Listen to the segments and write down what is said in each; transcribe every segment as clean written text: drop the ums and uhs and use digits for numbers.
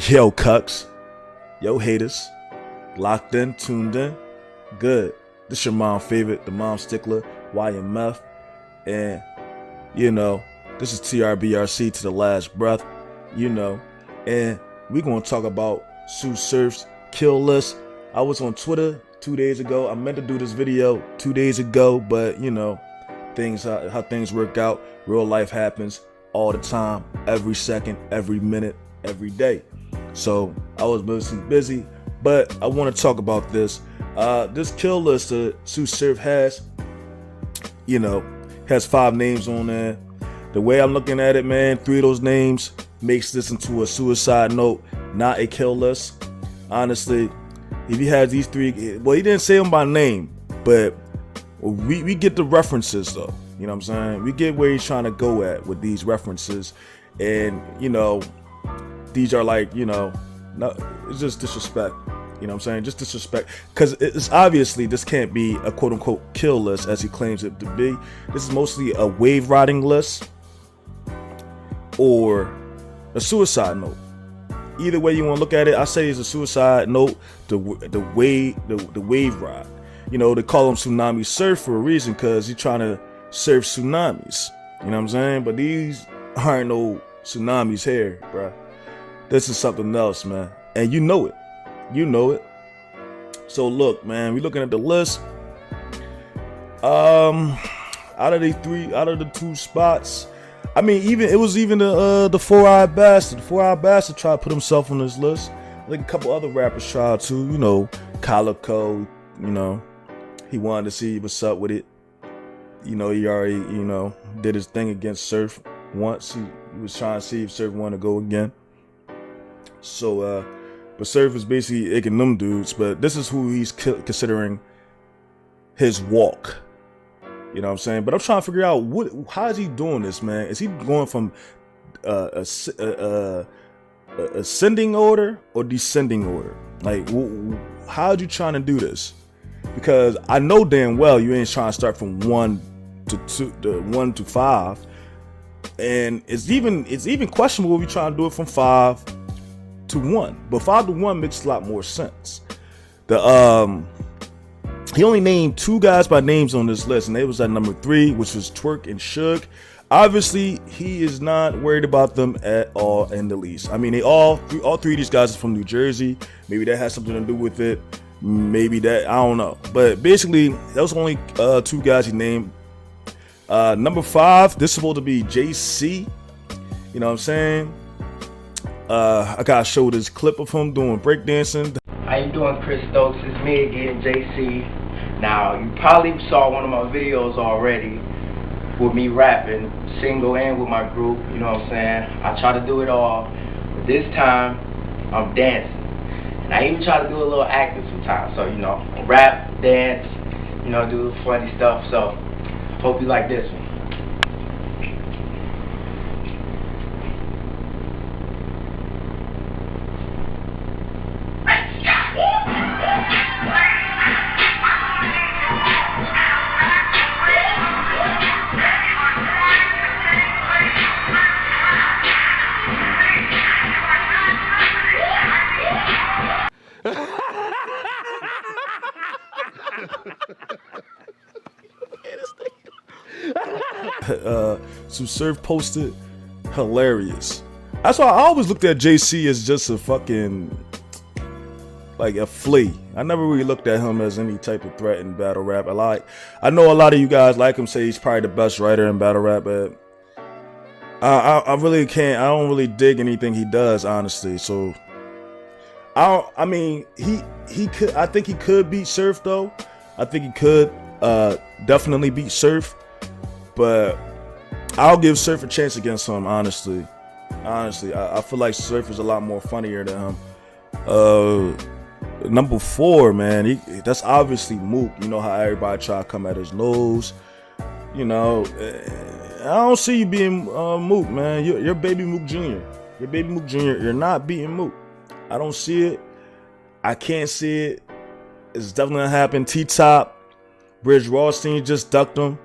Yo, cucks. Yo, haters. Locked in, tuned in. Good. This your mom favorite, the mom stickler, YMF. And, this is TRBRC to the last breath, And we going to talk about Tsu Surf's kill list. I was on Twitter 2 days ago. I meant to do this video 2 days ago, but, things how things work out. Real life happens all the time, every second, every minute, every day. So I was busy, but I want to talk about this. This kill list that Tsu Surf has, has 5 names on there. The way I'm looking at it, man, 3 of those names makes this into a suicide note, not a kill list. Honestly, if he has these 3, well, he didn't say them by name, but we get the references though. You know what I'm saying? We get where he's trying to go at with these references, and these are like, no, it's just disrespect. You know what I'm saying? Just disrespect. Because it's obviously this can't be a quote unquote kill list as he claims it to be. This is mostly a wave riding list or a suicide note. Either way you want to look at it, I say it's a suicide note, the wave ride. They call him Tsunami Surf for a reason, because he's trying to surf tsunamis. You know what I'm saying? But these aren't no tsunamis here, bruh. This is something else, man. And you know it. So look, man, we looking at the list. Out of the 2 spots, I mean, it was even the 4-eyed bastard. The 4-eyed bastard tried to put himself on this list. I think a couple other rappers tried to, Calico, he wanted to see what's up with it. He already, did his thing against Surf once. He was trying to see if Surf wanted to go again. So, but Surf is basically igging them dudes. But this is who he's considering his walk. You know what I'm saying? But I'm trying to figure out how is he doing this, man? Is he going from ascending order or descending order? Like, how'd you trying to do this? Because I know damn well you ain't trying to start from 1 to 5, and it's even questionable if you trying to do it from 5 to 1. But 5 to 1 makes a lot more sense. He only named 2 guys by names on this list, and they was at number 3, which was Twerk and Suge. Obviously, he is not worried about them at all in the least. I mean, all 3 of these guys are from New Jersey. Maybe that has something to do with it. Maybe that, I don't know. But basically, those only 2 guys he named. Number 5, this is supposed to be JC. You know what I'm saying? I gotta show this clip of him doing breakdancing. How you doing, Chris Stokes? It's me again, JC. Now, you probably saw one of my videos already with me rapping, single and with my group, you know what I'm saying? I try to do it all, but this time, I'm dancing. And I even try to do a little acting sometimes, so, rap, dance, do funny stuff, so hope you like this one. Tsu Surf posted, hilarious. That's why I always looked at JC as just a fucking, like a flea. I never really looked at him as any type of threat in battle rap. I know a lot of you guys like him, say he's probably the best writer in battle rap, but I really can't. I don't really dig anything he does, honestly. So I mean, he could. I think he could beat Surf though. I think he could definitely beat Surf, but I'll give Surf a chance against him, honestly. I feel like Surf is a lot more funnier than him. Number 4, man, that's obviously Mook. You know how everybody try to come at his nose. I don't see you being Mook, man. You're baby Mook Jr. You're baby Mook Jr. You're not beating Mook. I don't see it. I can't see it. It's definitely gonna happen. T-Top, Bridge Rothstein just ducked him.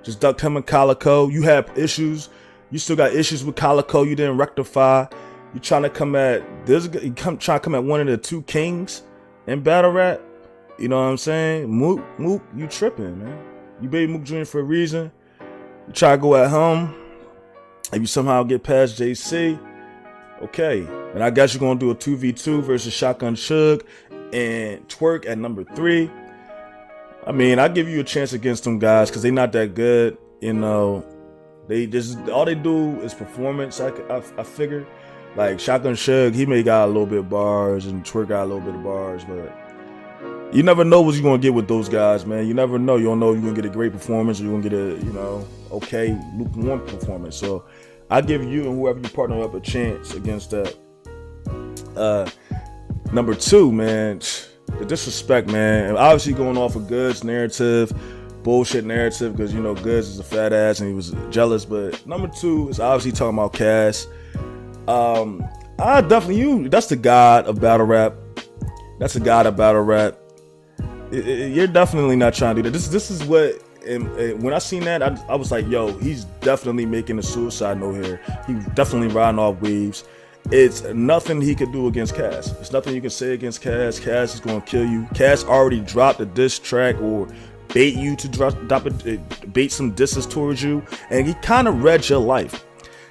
Just ducked him and Calico. You have issues. You still got issues with Calico you didn't rectify. You trying to come at trying to come at one of the two kings in battle rap? You know what I'm saying? Mook, you tripping, man. You baby Mook Jr. for a reason. You try to go at him. If you somehow get past JC, okay. And I guess you're gonna do a 2v2 versus Shotgun Suge and Twerk at number 3. I mean, I give you a chance against them guys because they not that good. You know, they just all they do is performance. I figure. Like Shotgun Suge, he may got a little bit of bars, and Twerk got a little bit of bars, but you never know what you're gonna get with those guys, man. You never know. You don't know if you're gonna get a great performance or you're gonna get a, you know, okay, lukewarm performance. So I give you and whoever you partner up a chance against that. Number 2, man, the disrespect, man. And obviously going off of Goodz narrative, bullshit narrative, because you know Goodz is a fat ass and he was jealous. But number 2 is obviously talking about Cass. I definitely that's the god of battle rap. That's the god of battle rap. You're definitely not trying to do that. This is what, and when I seen that, I was like, yo, he's definitely making a suicide note here. He's definitely riding off waves. It's nothing he could do against Cass. It's nothing you can say against Cass. Cass is gonna kill you. Cass already dropped a diss track or bait you to bait some disses towards you, and he kind of read your life.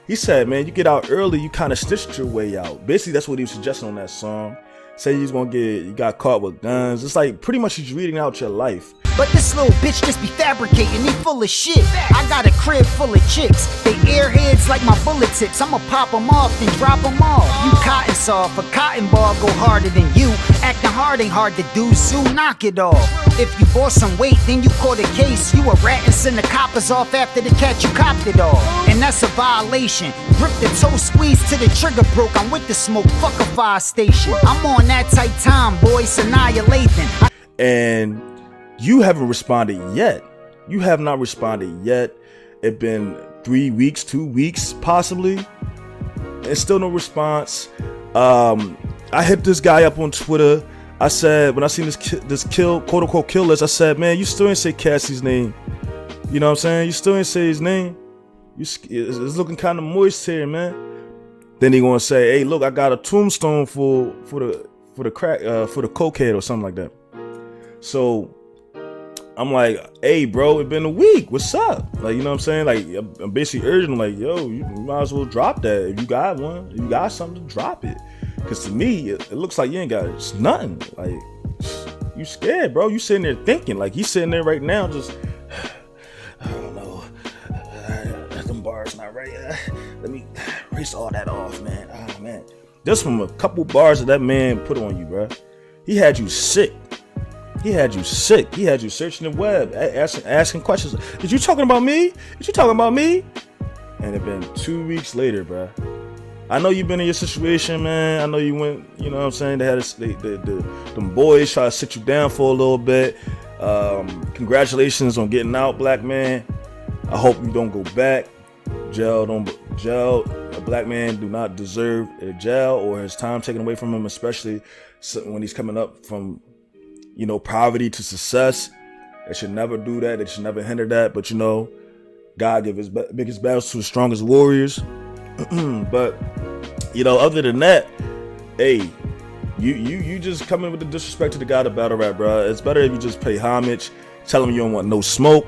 He said, man, you get out early, you kind of stitched your way out. Basically, that's what he was suggesting on that song. Say you got caught with guns. It's like pretty much he's reading out your life. But this little bitch just be fabricating, he full of shit. I got a crib full of chicks, they airheads like my bullet tips. I'ma pop them off, then drop them off. You cotton soft, a cotton ball go harder than you. Acting hard ain't hard to do, so knock it off. If you bought some weight, then you caught a case. You a rat and send the coppers off after the cat, you copped it off. And that's a violation. Grip the toe squeeze till the trigger broke. I'm with the smoke, fuck a fire station. I'm on that tight time, boys, annihilating. And you haven't responded yet. You have not responded yet. It's been 3 weeks, 2 weeks, possibly. And still no response. I hit this guy up on Twitter. I said, when I seen this kill, quote unquote kill list, I said, man, you still ain't say Cassie's name. You know what I'm saying? You still ain't say his name. It's looking kind of moist here, man. Then he gonna say, hey, look, I got a tombstone for the cokehead or something like that. So I'm like, hey, bro, it's been a week. What's up? Like, you know what I'm saying? Like, I'm basically urging him, like, yo, you might as well drop that. If you got one, if you got something, drop it. Because to me, it looks like you ain't got nothing. Like, you scared, bro. You sitting there thinking. Like, he's sitting there right now just, I don't know. Them bars not right. Let me erase all that off, man. Oh, man. This from a couple bars that man put on you, bro. He had you sick. He had you sick. He had you searching the web, asking questions. Is you talking about me? Is you talking about me? And it been 2 weeks later, bro. I know you've been in your situation, man. I know you went, you know what I'm saying? They had them boys try to sit you down for a little bit. Congratulations on getting out, black man. I hope you don't go back. Jail. A black man do not deserve a jail or his time taken away from him, especially when he's coming up from, you know, poverty to success. They should never do that. They should never hinder that. But, you know, God give his biggest battles to his strongest warriors. But, you know, other than that, hey, you just coming with the disrespect to the God of battle rap, bro. It's better if you just pay homage. Tell him you don't want no smoke.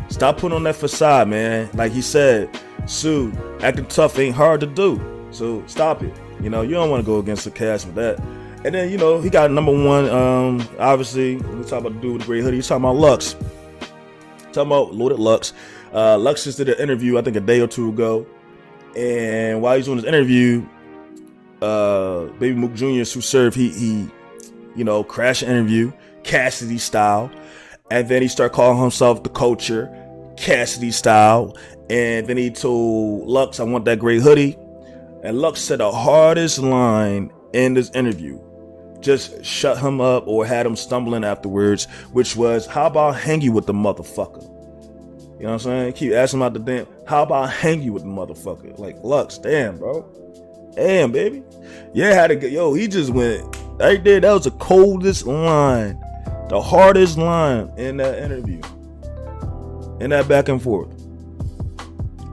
Stop putting on that facade, man. Like he said, Sue, acting tough ain't hard to do. So stop it. You know, you don't want to go against the cast with that. And then, you know, he got number one, obviously, when we talk about the dude with the gray hoodie, he's talking about Lux. Talking about Loaded Lux. Lux just did an interview, I think a day or two ago. And while he's doing his interview, Baby Mook Jr., Tsu Surf, he you know, crashed the interview, Cassidy style. And then he started calling himself the culture, Cassidy style. And then he told Lux, I want that gray hoodie. And Lux said the hardest line in this interview. Just shut him up or had him stumbling afterwards, which was, how about hang you with the motherfucker? You know what I'm saying? Keep asking about the damn, how about hang you with the motherfucker? Like, Lux, damn, bro. Damn, baby. Yeah, had to go. Yo, he just went right there. That was the coldest line, the hardest line in that interview, in that back and forth.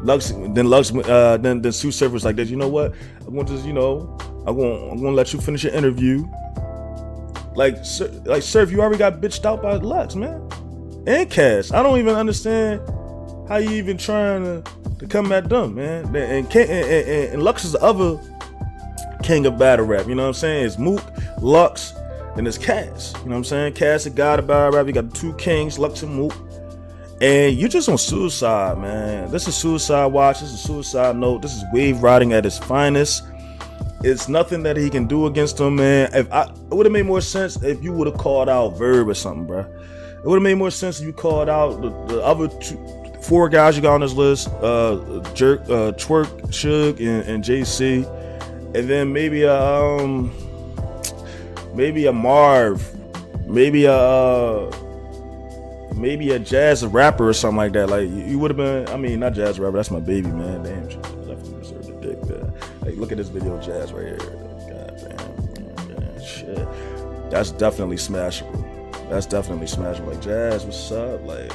Then Tsu Surf was like this. You know what? I'm going to just, I'm going to let you finish your interview. Like Surf, you already got bitched out by Lux, man, and Cass. I don't even understand how you even trying to come at them, man. And Lux is the other king of battle rap. You know what I'm saying? It's Mook, Lux, and it's Cass. You know what I'm saying? Cass, the god of battle rap. You got the two kings, Lux and Mook. And you're just on suicide, man. This is suicide watch. This is suicide note. This is wave riding at its finest. It's nothing that he can do against him, man. It would have made more sense if you would have called out Verb or something, bro. It would have made more sense if you called out the other 4 guys you got on this list: Twerk, Suge, and JC, and then maybe a Marv, maybe a jazz rapper or something like that. Like you would have been. I mean, not jazz rapper. That's my baby, man. Damn, she definitely deserved a dick there. Like, look at this video, of Jazz right here. God damn, shit. That's definitely smashable. Like, Jazz, what's up? Like,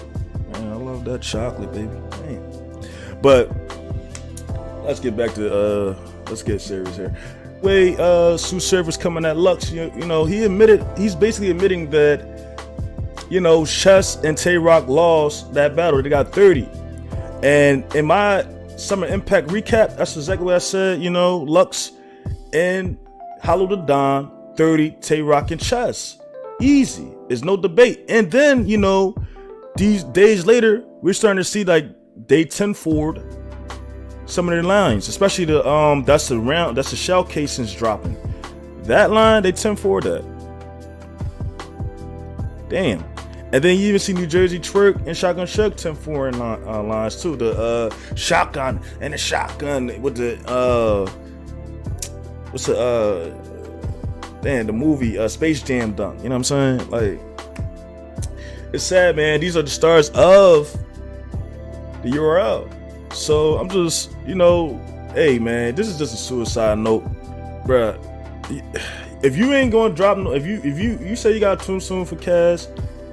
man, I love that chocolate, baby. Damn. But let's get back to let's get serious here. Tsu Surf was coming at Lux. He's basically admitting that, Chess and Tay-Rock lost that battle. They got 30. And in my Summer Impact recap, that's exactly what I said. Lux and Hollow the Don, 30, Tay-Rock and Chess. Easy. There's no debate. And then, these days later, we're starting to see, like, they 10 forward some of their lines, especially that's the shell casings dropping. That line, they 10 forward that. Damn. And then you even see New Jersey Twerk and Shotgun Shug 10 foreign lines too. The shotgun and the shotgun with the the movie Space Jam dunk. You know what I'm saying? Like, it's sad, man. These are the stars of the URL. So I'm just, hey, man, this is just a suicide note, bruh. If you ain't gonna drop, if you say you got too soon for Cass,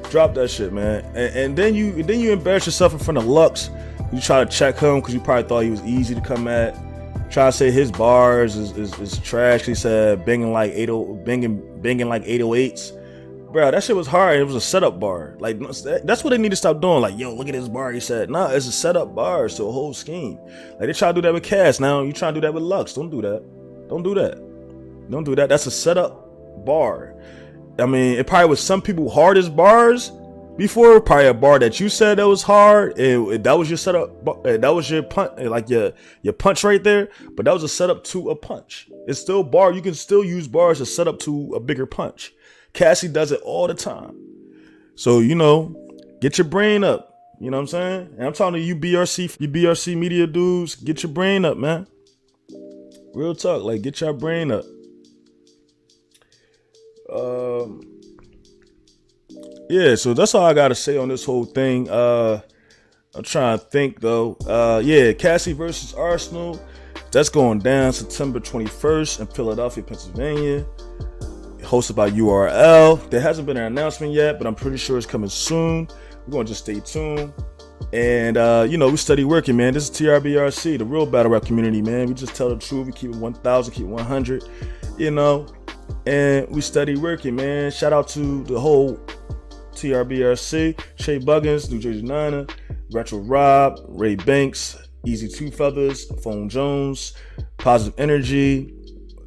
drop that shit, man. And then you embarrass yourself in front of Lux. You try to check him because you probably thought he was easy to come at. Try to say his bars is trash. He said banging like 808s. Bro, that shit was hard. It was a setup bar. Like, that's what they need to stop doing. Like, yo, look at this bar. He said, nah, it's a setup bar. So a whole scheme. Like, they try to do that with Cass. Now you try to do that with Lux. Don't do that. That's a setup bar. I mean, it probably was some people hardest bars before. Probably a bar that you said that was hard. And that was your setup. That was your punch, like your punch right there. But that was a setup to a punch. It's still bar. You can still use bars to set up to a bigger punch. Cassidy does it all the time. So, get your brain up. You know what I'm saying? And I'm talking to you BRC media dudes, get your brain up, man. Real talk, like, get your brain up. Yeah, so that's all I gotta say on this whole thing. I'm trying to think though. Cassidy versus Arsenal. That's going down September 21st in Philadelphia, Pennsylvania. Hosted by URL. There hasn't been an announcement yet, but I'm pretty sure it's coming soon. We're going to just stay tuned. And, we steady working, man. This is TRBRC, the real battle rap community, man. We just tell the truth. We keep it 1,000, keep it 100, and we steady working, man. Shout out to the whole TRBRC, Shay Buggins, New Jersey Niner, Retro Rob, Ray Banks, Easy Two Feathers, Phone Jones, Positive Energy,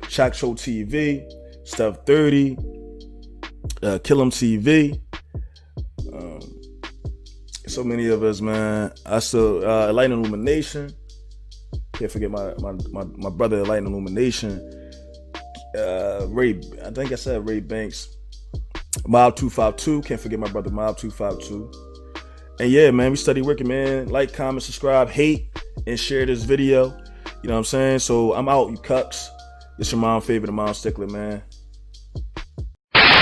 Shack Show TV, Stuff 30, Kill 'em TV. So many of us, man. I still Enlightened Illumination. Can't forget my brother, Enlightened Illumination. Ray, I think I said Ray Banks. Mob 252. Can't forget my brother Mob 252. And yeah, man, we steady working, man. Like, comment, subscribe, hate, and share this video. You know what I'm saying? So I'm out, you cucks. It's your mom favorite, the mom stickler, man.